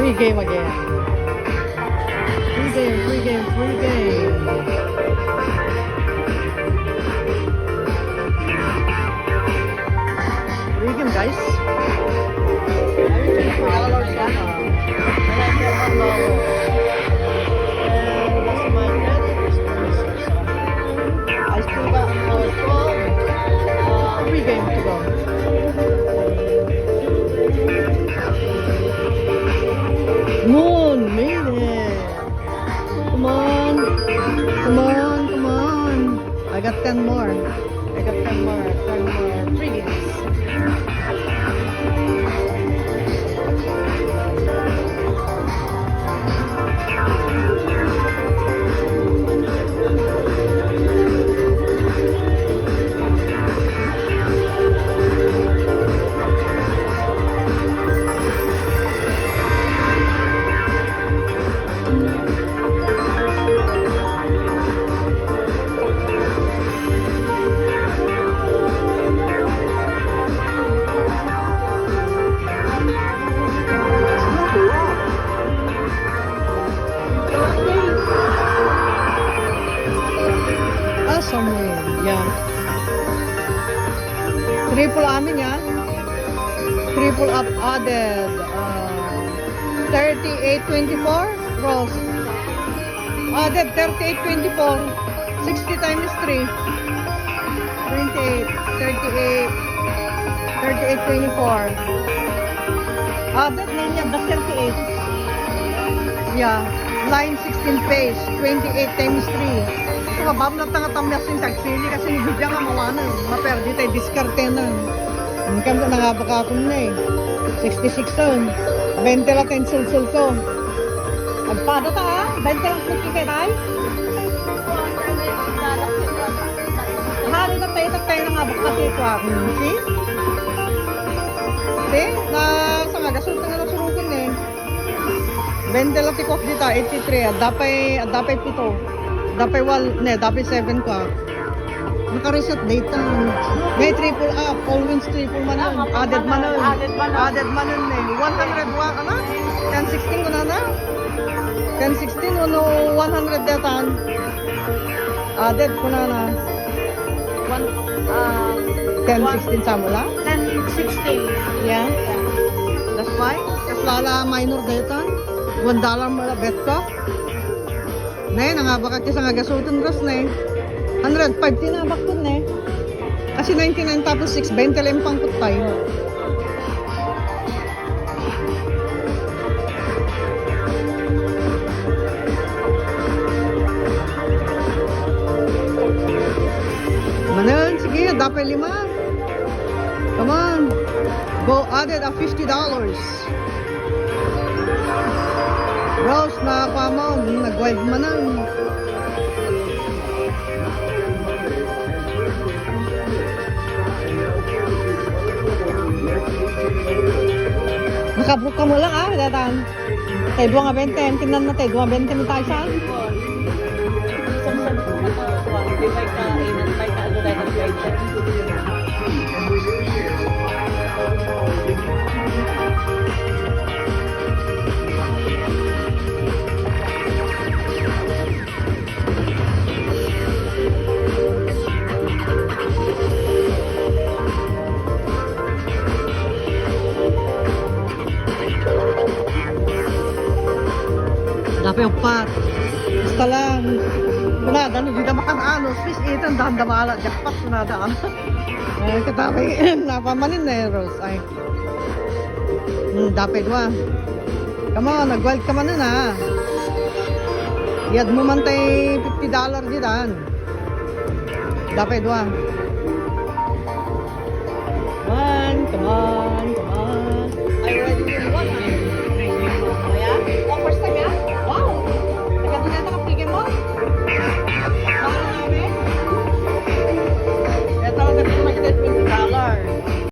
Free game again. Free game, free game, free game. Free game, guys. Everything for $1 lang. And I get $1. And that's my credit. I still got 12 free game to go. Moon made it. Come on. Come on, come on. I got 10 more. I got 10 more. 10 more. 3 games. Somewhere, yeah. Triple amin yan. Triple up added. 38.24 gross. Added 38.24. 60 times 3. 28. 38. 38.24. Added na niya, but 38. Yeah. Line 16 page. 28 times 3. Mabab na tangatamyas yung tagpili kasi nibigyan nga mawanan. Maperdi tayo, diskarte na. Ang kanda nangabaka ako na eh. 66 ton. 20 lang tayong sul-sul ko. Agpada ta ha? 20 lang nakikay tayo? Hali na tayo nangabaka dito ako. See? See? Sa nga, gasulta nga nasurugin eh. 20 lang tikok dito, 83. Adapay pito. Dapat 7 ko. Naka-reset data. May triple up, all wins triple manon. Added manon. Added manon eh. 100 wa ano? 1016 ko na. 1016 ano 100 datan. Added ko na. 1016 sa mula? 1016. Yeah. That's why. Kaslala minor data. $1 mula bet ko. Nay, nangabak ka sa nga gasutan ros na 105 tinabak ko na kasi 99 tapos 6, 20 lang pangkot tayo. Manon, sige, dapat 5. Come on. Go added a $50. Rose na pa mo, nag-wild manan. Nakabook ka mo lang datan. Tayo 2.20, tingnan na tayo, 2.20 mo tayo saan? Dapat yung pat. Basta lang. Kunada, hindi na makan Swiss 8 ang dahan-damala. Jackpot kunada. Ay, katabi. Napamanin na yung Rose. Ay. Dapat wa. Come on, nag-wild ka man na. Iyad mo man tayo $50 diyan. Dapat wa. Come on, come on.